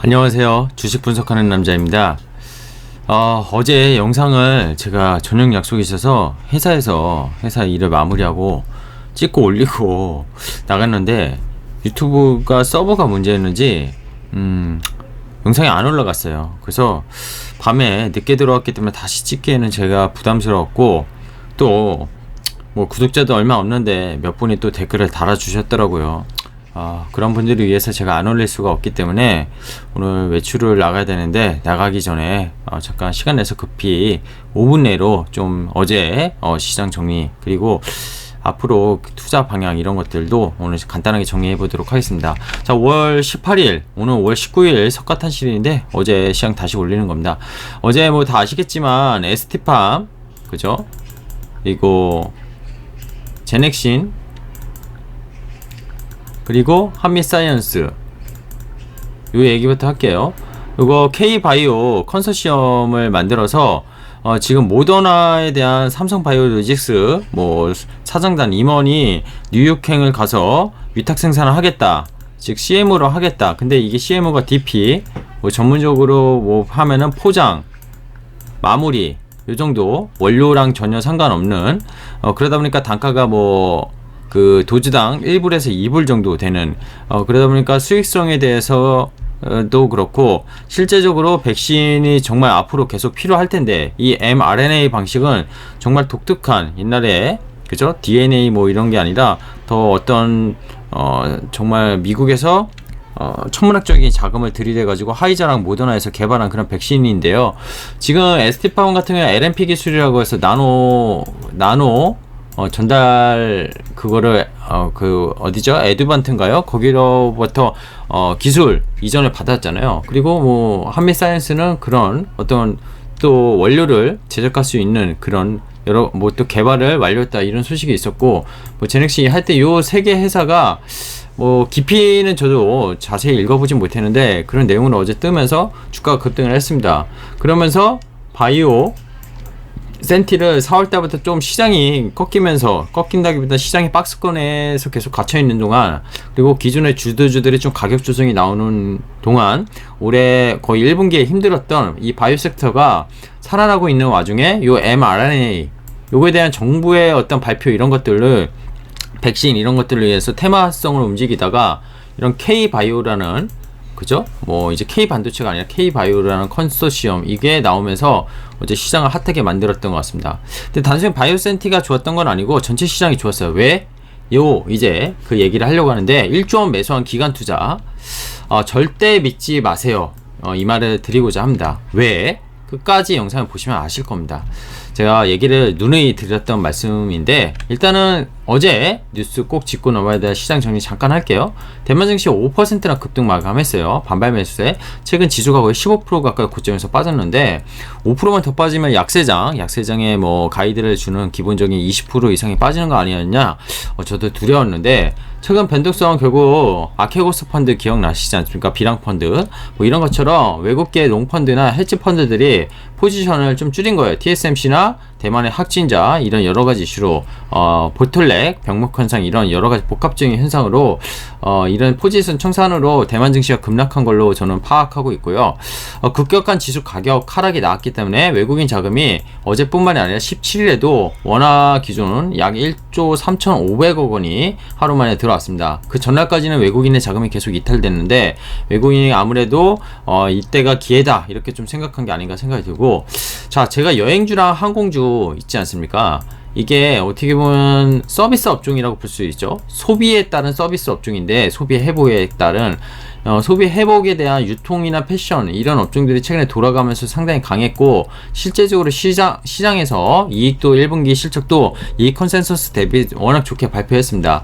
안녕하세요. 주식 분석하는 남자입니다. 어제 영상을 제가 저녁 약속이 있어서 회사 일을 마무리하고 찍고 올리고 나갔는데 유튜브가 서버가 문제였는지 영상이 안 올라갔어요. 그래서 밤에 늦게 들어왔기 때문에 다시 찍기에는 제가 부담스러웠고, 또 뭐 구독자도 얼마 없는데 몇 분이 또 댓글을 달아주셨더라고요. 그런 분들을 위해서 제가 안 올릴 수가 없기 때문에 오늘 외출을 나가야 되는데, 나가기 전에 잠깐 시간 내서 급히 5분 내로 좀 어제 시장 정리, 그리고 앞으로 투자 방향 이런 것들도 오늘 간단하게 정리해 보도록 하겠습니다. 자, 5월 18일, 오늘 5월 19일 석가탄신일인데 어제 시장 다시 올리는 겁니다. 어제 뭐 다 아시겠지만 ST팜, 그죠? 그리고 제넥신, 그리고 한미사이언스, 요 얘기부터 할게요. 이거 K바이오 컨소시엄을 만들어서 지금 모더나에 대한 삼성바이오로직스 뭐 사장단 임원이 뉴욕행을 가서 위탁 생산을 하겠다, 즉 CM으로 하겠다. 근데 이게 CM가 DP, 뭐 전문적으로 뭐 하면은 포장, 마무리, 요 정도, 원료랑 전혀 상관없는, 그러다 보니까 단가가 뭐 그 도주당 1불에서 2불 정도 되는, 그러다 보니까 수익성에 대해서도 그렇고, 실제적으로 백신이 정말 앞으로 계속 필요할 텐데, 이 mRNA 방식은 정말 독특한, 옛날에 그죠? DNA 뭐 이런 게 아니라 더 어떤 정말 미국에서 천문학적인 자금을 들이대 가지고 화이자랑 모더나에서 개발한 그런 백신인데요. 지금 ST팜 같은 경우는 LNP 기술이라고 해서 나노 전달, 그거를 그 어디죠? 에듀반트인가요? 거기로부터 기술 이전을 받았잖아요. 그리고 뭐 한미사이언스는 그런 어떤 또 원료를 제작할 수 있는 그런 여러 뭐 또 개발을 완료했다, 이런 소식이 있었고, 뭐 제넥시 할 때 요 세 개 회사가 뭐 깊이는 저도 자세히 읽어보진 못했는데 그런 내용을 어제 뜨면서 주가가 급등을 했습니다. 그러면서 바이오 센티를 4월달부터 좀 시장이 꺾인다기보다 시장이 박스권에서 계속 갇혀있는 동안, 그리고 기존의 주들이 좀 가격 조정이 나오는 동안 올해 거의 1분기에 힘들었던 이 바이오 섹터가 살아나고 있는 와중에 요 mRNA, 요거에 대한 정부의 어떤 발표, 이런 것들을, 백신 이런 것들을 위해서 테마성을 움직이다가 이런 K바이오라는, 그죠? 뭐 이제 K반도체가 아니라 K바이오라는 컨소시엄, 이게 나오면서 어제 시장을 핫하게 만들었던 것 같습니다. 근데 단순히 바이오센티가 좋았던 건 아니고 전체 시장이 좋았어요. 왜? 이제 그 얘기를 하려고 하는데, 1조 원 매수한 기관 투자 절대 믿지 마세요. 이 말을 드리고자 합니다. 왜? 끝까지 영상을 보시면 아실 겁니다. 제가 얘기를 누누이 드렸던 말씀인데, 일단은 어제 뉴스 꼭 짚고 넘어야 될 시장 정리 잠깐 할게요. 대만 증시 5%나 급등 마감했어요. 반발 매수세. 최근 지수가 거의 15% 가까이 고점에서 빠졌는데, 5%만 더 빠지면 약세장에 뭐 가이드를 주는 기본적인 20% 이상이 빠지는 거 아니었냐? 저도 두려웠는데, 최근 변동성 결국 아케고스 펀드 기억나시지 않습니까? 비랑 펀드 뭐 이런 것처럼 외국계 롱펀드나 헤지 펀드들이 포지션을 좀 줄인 거예요. TSMC나 대만의 확진자, 이런 여러 가지 이슈로 보틀렉, 병목 현상, 이런 여러 가지 복합적인 현상으로 이런 포지션 청산으로 대만 증시가 급락한 걸로 저는 파악하고 있고요. 급격한 지수 가격 하락이 나왔기 때문에 외국인 자금이 어제뿐만이 아니라 17일에도 원화 기준은 약 1조 3,500억 원이 하루 만에 들어왔습니다. 그 전날까지는 외국인의 자금이 계속 이탈됐는데, 외국인이 아무래도 이때가 기회다, 이렇게 좀 생각한 게 아닌가 생각이 들고, 자, 제가 여행주랑 항공주 있지 않습니까? 이게 어떻게 보면 서비스 업종이라고 볼 수 있죠. 소비에 따른 서비스 업종인데, 소비 회복에 따른 소비 회복에 대한 유통이나 패션, 이런 업종들이 최근에 돌아가면서 상당히 강했고, 실제적으로 시장에서 이익도 1분기 실적도 이익 컨센서스 대비 워낙 좋게 발표했습니다.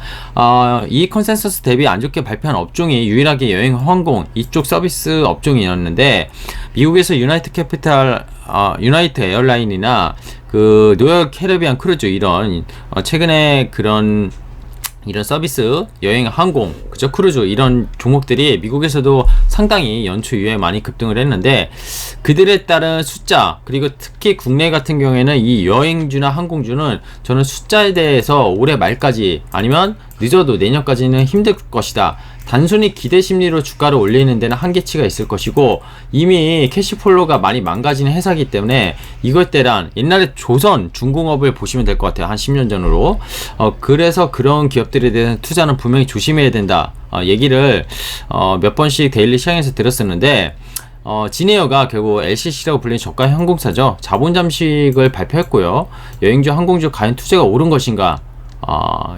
이익 컨센서스 대비 안 좋게 발표한 업종이 유일하게 여행, 항공 이쪽 서비스 업종이었는데, 미국에서 유나이트 에어라인이나 그 노열 캐리비안 크루즈, 이런 최근에 그런 이런 서비스, 여행, 항공, 그죠? 크루즈, 이런 종목들이 미국에서도 상당히 연초 이후에 많이 급등을 했는데, 그들에 따른 숫자, 그리고 특히 국내 같은 경우에는 이 여행주나 항공주는 저는 숫자에 대해서 올해 말까지, 아니면 늦어도 내년까지는 힘들 것이다, 단순히 기대 심리로 주가를 올리는 데는 한계치가 있을 것이고, 이미 캐시플로우가 많이 망가지는 회사이기 때문에 이걸 때란 옛날에 조선 중공업을 보시면 될 것 같아요. 한 10년 전으로. 그래서 그런 기업들에 대한 투자는 분명히 조심해야 된다, 얘기를 몇 번씩 데일리 시황에서 들었었는데, 진에어가 결국 LCC라고 불리는 저가 항공사죠. 자본 잠식을 발표했고요. 여행주 항공주 과연 투자가 옳은 것인가,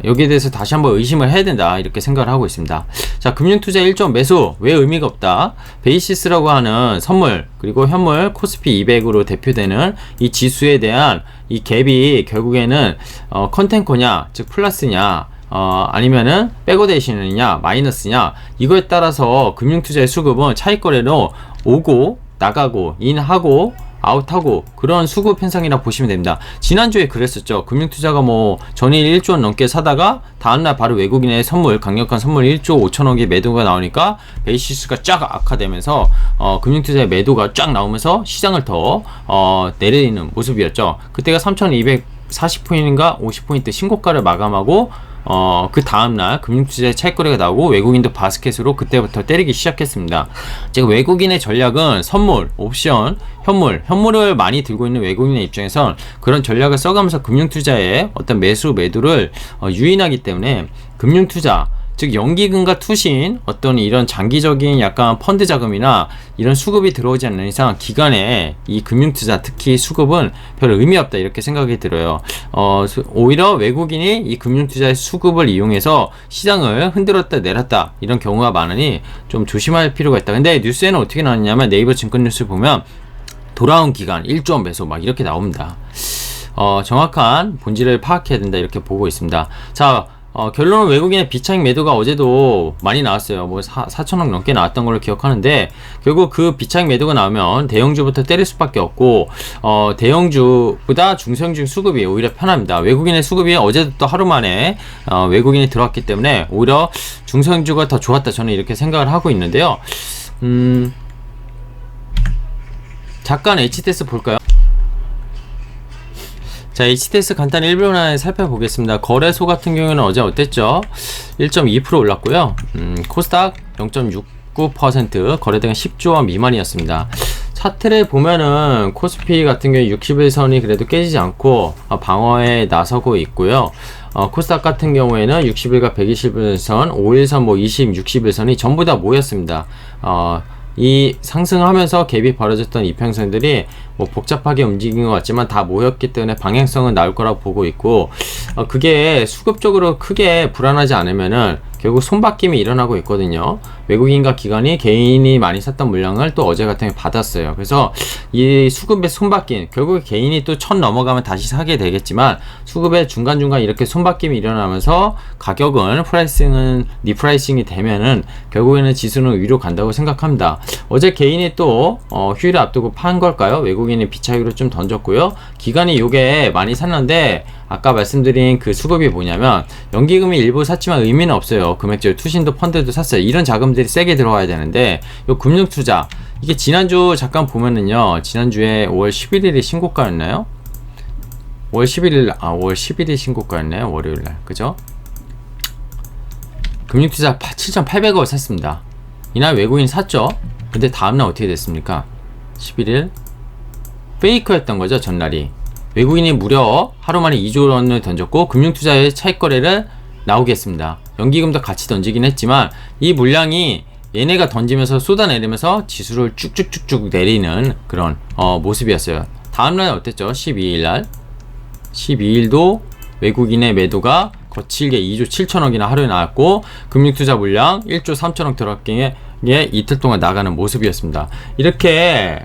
여기에 대해서 다시 한번 의심을 해야 된다, 이렇게 생각을 하고 있습니다. 자, 금융투자 1조 매수 왜 의미가 없다? 베이시스라고 하는 선물 그리고 현물 코스피 200으로 대표되는 이 지수에 대한 이 갭이 결국에는 컨텐코냐, 즉 플러스냐, 아니면은 백오데이션이냐 마이너스냐, 이거에 따라서 금융투자의 수급은 차익거래로 오고 나가고 인하고 아웃하고 그런 수급 현상이라 보시면 됩니다. 지난주에 그랬었죠. 금융투자가 뭐 전일 1조 원 넘게 사다가 다음날 바로 외국인의 선물, 강력한 선물 1조 5천억의 매도가 나오니까 베이시스가 쫙 악화되면서 금융투자의 매도가 쫙 나오면서 시장을 더 내리는 모습이었죠. 그때가 3240포인트인가 50포인트 신고가를 마감하고 그 다음날 금융투자의 차익거래가 나오고 외국인도 바스켓으로 그때부터 때리기 시작했습니다. 제가 외국인의 전략은 선물, 옵션, 현물을 많이 들고 있는 외국인의 입장에선 그런 전략을 써가면서 금융투자의 어떤 매수, 매도를 유인하기 때문에 금융투자, 즉 연기금과 투신, 어떤 이런 장기적인 약간 펀드 자금이나 이런 수급이 들어오지 않는 이상 기간에 이 금융투자, 특히 수급은 별 의미 없다, 이렇게 생각이 들어요. 오히려 외국인이 이 금융투자의 수급을 이용해서 시장을 흔들었다 내렸다 이런 경우가 많으니 좀 조심할 필요가 있다. 근데 뉴스에는 어떻게 나왔냐면 네이버 증권 뉴스 보면 돌아온 기간 1조 원 매수 막 이렇게 나옵니다. 정확한 본질을 파악해야 된다, 이렇게 보고 있습니다. 자, 결론은 외국인의 비차익 매도가 어제도 많이 나왔어요. 뭐 4천억 넘게 나왔던 걸로 기억하는데, 결국 그 비차익 매도가 나오면 대형주부터 때릴 수밖에 없고, 대형주보다 중소형주 수급이 오히려 편합니다. 외국인의 수급이 어제도 또 하루 만에 외국인이 들어왔기 때문에 오히려 중소형주가 더 좋았다, 저는 이렇게 생각을 하고 있는데요. 잠깐 HTS 볼까요? 자, HTS 간단히 1분 안에 살펴보겠습니다. 거래소 같은 경우는 어제 어땠죠? 1.2% 올랐고요. 코스닥 0.69%, 거래대금 10조 원 미만이었습니다. 차트를 보면은 코스피 같은 경우 60일선이 그래도 깨지지 않고 방어에 나서고 있고요. 코스닥 같은 경우에는 60일과 120일선, 5일선, 뭐 20, 60일선이 전부 다 모였습니다. 이 상승하면서 갭이 벌어졌던 이평선들이 뭐 복잡하게 움직인 것 같지만 다 모였기 때문에 방향성은 나올 거라고 보고 있고, 그게 수급적으로 크게 불안하지 않으면은 결국 손바뀜이 일어나고 있거든요. 외국인과 기관이 개인이 많이 샀던 물량을 또 어제 같은 경우에 받았어요. 그래서 이 수급의 손바뀜, 결국 개인이 또 1000 넘어가면 다시 사게 되겠지만 수급의 중간중간 이렇게 손바뀜이 일어나면서 가격은 프라이싱은 리프라이싱이 되면은 결국에는 지수는 위로 간다고 생각합니다. 어제 개인이 또 휴일을 앞두고 판 걸까요? 외국인이 비차익으로 좀 던졌고요. 기관이 요게 많이 샀는데 아까 말씀드린 그 수급이 뭐냐면 연기금이 일부 샀지만 의미는 없어요. 금액적으로 투신도 펀드도 샀어요. 이런 자금들이 세게 들어와야 되는데 요 금융투자, 이게 지난주 잠깐 보면은요, 지난주에 5월 11일이 신고가였나요? 5월 10일이 신고가였네요. 월요일날, 그죠? 금융투자 7,800억 샀습니다. 이날 외국인 샀죠. 근데 다음날 어떻게 됐습니까? 11일 페이크였던 거죠. 전날이 외국인이 무려 하루 만에 2조 원을 던졌고 금융투자의 차익거래를 나오게 했습니다. 연기금도 같이 던지긴 했지만 이 물량이 얘네가 던지면서 쏟아내리면서 지수를 쭉쭉쭉쭉 내리는 그런 모습이었어요. 다음날 어땠죠? 12일날 12일도 외국인의 매도가 거칠게 2조 7천억이나 하루에 나왔고 금융투자 물량 1조 3천억 들어갔기에 이틀 동안 나가는 모습이었습니다. 이렇게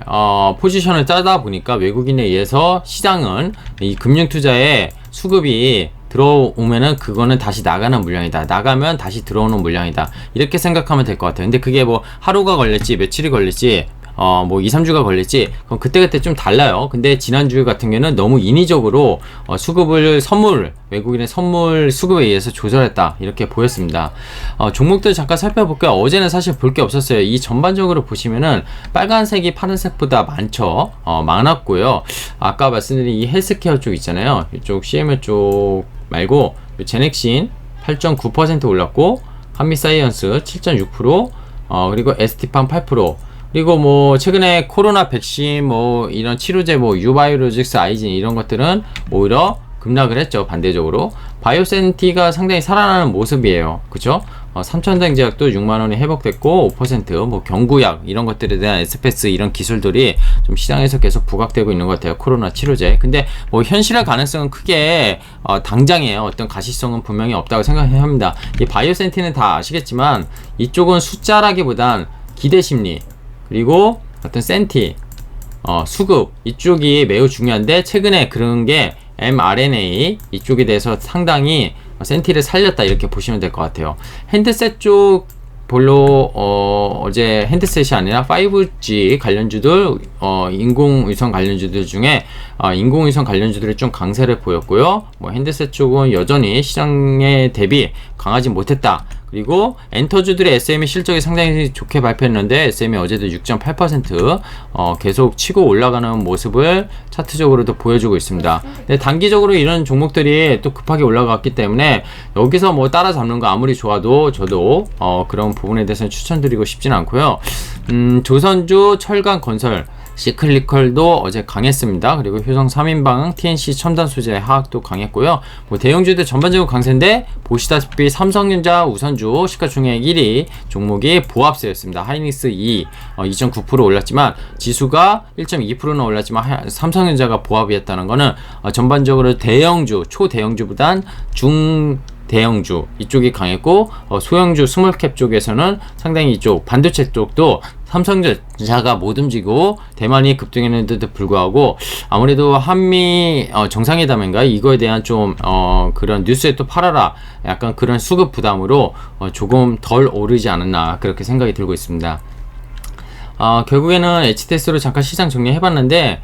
포지션을 짜다 보니까 외국인에 의해서 시장은 이 금융투자의 수급이 들어오면은 그거는 다시 나가는 물량이다, 나가면 다시 들어오는 물량이다, 이렇게 생각하면 될 것 같아요. 근데 그게 뭐 하루가 걸릴지 며칠이 걸릴지 뭐 2, 3주가 걸릴지 그럼 그때그때 좀 달라요. 근데 지난주 같은 경우는 너무 인위적으로 수급을 외국인의 선물 수급에 의해서 조절했다, 이렇게 보였습니다. 종목들 잠깐 살펴볼게요. 어제는 사실 볼 게 없었어요. 이 전반적으로 보시면은 빨간색이 파란색보다 많았고요. 아까 말씀드린 이 헬스케어 쪽 있잖아요. 이쪽 CML 쪽 말고 제넥신 8.9% 올랐고 한미사이언스 7.6%, 그리고 에스티팜 8%, 그리고 뭐 최근에 코로나 백신 뭐 이런 치료제 뭐 유바이오로직스 아이진 이런 것들은 오히려 급락을 했죠. 반대적으로 바이오센티가 상당히 살아나는 모습이에요. 그쵸? 삼천생제약도 6만원이 회복됐고 5%뭐 경구약 이런 것들에 대한 에스페스 이런 기술들이 좀 시장에서 계속 부각되고 있는 것 같아요. 코로나 치료제. 근데 뭐 현실화 가능성은 크게 당장에 어떤 가시성은 분명히 없다고 생각합니다. 이 바이오센티는 다 아시겠지만 이쪽은 숫자라기보단 기대심리 그리고 어떤 센티 수급 이쪽이 매우 중요한데 최근에 그런 게 mRNA 이쪽에 대해서 상당히 센티를 살렸다 이렇게 보시면 될 것 같아요. 핸드셋 쪽 별로 어제 핸드셋이 아니라 5G 관련주들 인공위성 관련주들 중에 인공위성 관련주들이 좀 강세를 보였고요. 뭐 핸드셋 쪽은 여전히 시장에 대비 강하지 못했다. 그리고 엔터주들의 SME 실적이 상당히 좋게 발표했는데 SME 어제도 6.8% 계속 치고 올라가는 모습을 차트적으로도 보여주고 있습니다. 근데 단기적으로 이런 종목들이 또 급하게 올라갔기 때문에 여기서 뭐 따라잡는 거 아무리 좋아도 저도 그런 부분에 대해서는 추천드리고 싶지는 않고요. 조선주, 철강, 건설 시클리컬도 어제 강했습니다. 그리고 효성 3인방, TNC 첨단 소재 하악도 강했고요. 뭐 대형주들 전반적으로 강세인데 보시다시피 삼성전자 우선주 시가총액 1위 종목이 보합세였습니다. 하이닉스 2.9% 올랐지만 지수가 1.2%는 올랐지만 삼성전자가 보합이었다는 거는 전반적으로 대형주, 초대형주보단 대형주 이쪽이 강했고 소형주 스몰캡 쪽에서는 상당히 이쪽 반도체 쪽도 삼성전자가 못 움직이고 대만이 급등했는데도 불구하고 아무래도 한미 정상회담인가 이거에 대한 좀 그런 뉴스에 또 팔아라 약간 그런 수급 부담으로 조금 덜 오르지 않았나 그렇게 생각이 들고 있습니다. 결국에는 HTS로 잠깐 시장 정리해봤는데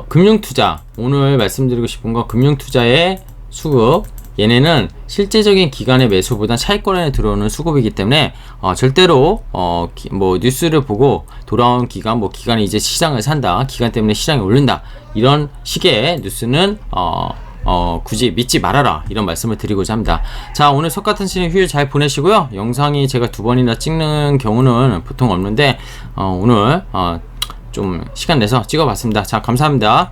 금융투자 오늘 말씀드리고 싶은 건 금융투자의 수급 얘네는 실제적인 기간의 매수보다 차익권에 들어오는 수급이기 때문에 절대로 뭐 뉴스를 보고 돌아온 기간 뭐 기간이 이제 시장을 산다 기간 때문에 시장이 오른다 이런 식의 뉴스는 굳이 믿지 말아라 이런 말씀을 드리고자 합니다. 자 오늘 석가탄신일 휴일 잘 보내시고요. 영상이 제가 2번이나 찍는 경우는 보통 없는데 오늘 좀 시간 내서 찍어봤습니다. 자 감사합니다.